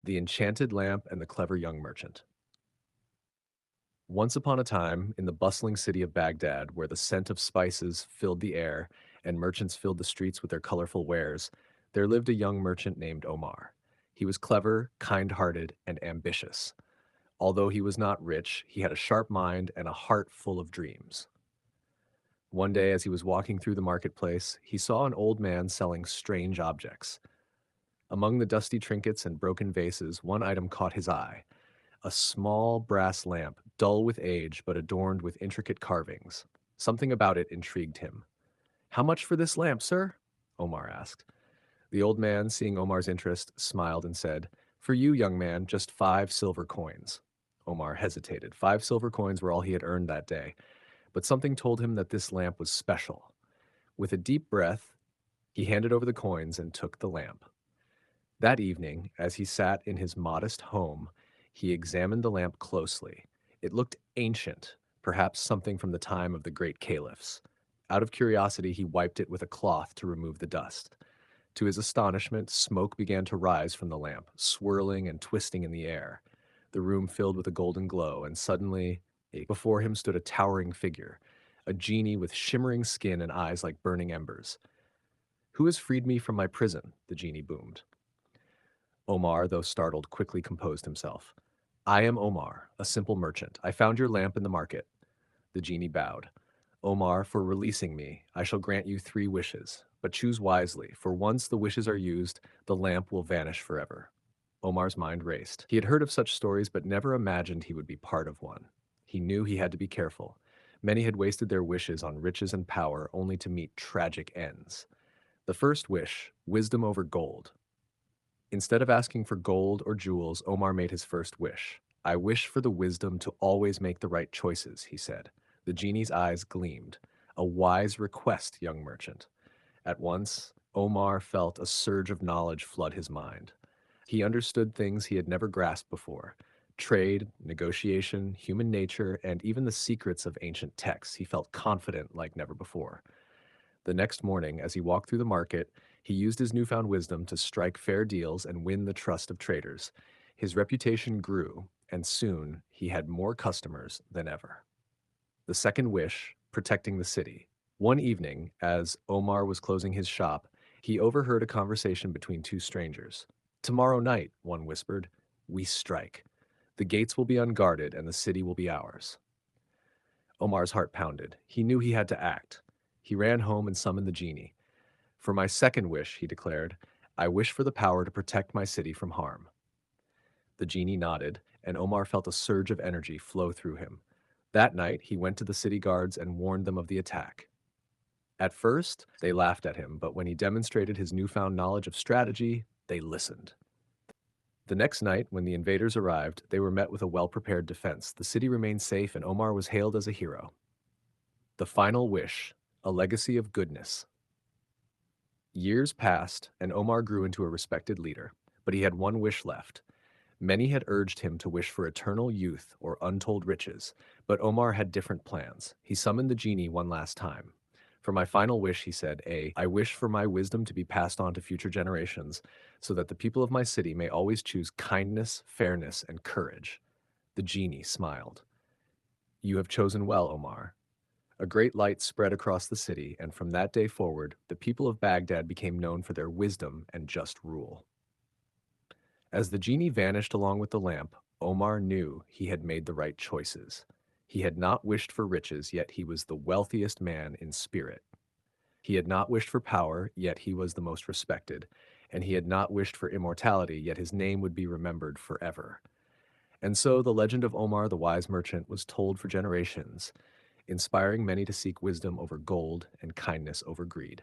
The Enchanted Lamp and the Clever Young Merchant. Once upon a time, in the bustling city of Baghdad, where the scent of spices filled the air and merchants filled the streets with their colorful wares, there lived a young merchant named Omar. He was clever, kind-hearted, and ambitious. Although he was not rich, he had a sharp mind and a heart full of dreams. One day, as he was walking through the marketplace, he saw an old man selling strange objects. Among the dusty trinkets and broken vases, one item caught his eye: a small brass lamp, dull with age but adorned with intricate carvings. Something about it intrigued him. "How much for this lamp, sir?" Omar asked. The old man, seeing Omar's interest, smiled and said, "For you, young man, just 5 silver coins." Omar hesitated. 5 silver coins were all he had earned that day, but something told him that this lamp was special. With a deep breath, he handed over the coins and took the lamp. That evening, as he sat in his modest home, he examined the lamp closely. It looked ancient, perhaps something from the time of the great caliphs. Out of curiosity, he wiped it with a cloth to remove the dust. To his astonishment, smoke began to rise from the lamp, swirling and twisting in the air. The room filled with a golden glow, and suddenly, before him stood a towering figure, a genie with shimmering skin and eyes like burning embers. "Who has freed me from my prison?" the genie boomed. Omar, though startled, quickly composed himself. "I am Omar, a simple merchant. I found your lamp in the market." The genie bowed. "Omar, for releasing me, I shall grant you 3 wishes. But choose wisely, for once the wishes are used, the lamp will vanish forever." Omar's mind raced. He had heard of such stories, but never imagined he would be part of one. He knew he had to be careful. Many had wasted their wishes on riches and power only to meet tragic ends. The first wish, wisdom over gold. Instead of asking for gold or jewels, Omar made his first wish. "I wish for the wisdom to always make the right choices," he said. The genie's eyes gleamed. "A wise request, young merchant." At once, Omar felt a surge of knowledge flood his mind. He understood things he had never grasped before: trade, negotiation, human nature, and even the secrets of ancient texts. He felt confident like never before. The next morning, as he walked through the market, he used his newfound wisdom to strike fair deals and win the trust of traders. His reputation grew, and soon he had more customers than ever. The second wish, protecting the city. One evening, as Omar was closing his shop, he overheard a conversation between 2 strangers. "Tomorrow night," one whispered, "we strike. The gates will be unguarded and the city will be ours." Omar's heart pounded. He knew he had to act. He ran home and summoned the genie. "For my second wish," he declared, "I wish for the power to protect my city from harm." The genie nodded, and Omar felt a surge of energy flow through him. That night, he went to the city guards and warned them of the attack. At first, they laughed at him, but when he demonstrated his newfound knowledge of strategy, they listened. The next night, when the invaders arrived, they were met with a well-prepared defense. The city remained safe, and Omar was hailed as a hero. The final wish, a legacy of goodness. Years passed, and Omar grew into a respected leader, but he had one wish left. Many had urged him to wish for eternal youth or untold riches, but Omar had different plans. He summoned the genie one last time. "For my final wish," he said, "I wish for my wisdom to be passed on to future generations, so that the people of my city may always choose kindness, fairness, and courage." The genie smiled. "You have chosen well, Omar." A great light spread across the city, and from that day forward, the people of Baghdad became known for their wisdom and just rule. As the genie vanished along with the lamp, Omar knew he had made the right choices. He had not wished for riches, yet he was the wealthiest man in spirit. He had not wished for power, yet he was the most respected. And he had not wished for immortality, yet his name would be remembered forever. And so the legend of Omar the wise merchant was told for generations, inspiring many to seek wisdom over gold and kindness over greed.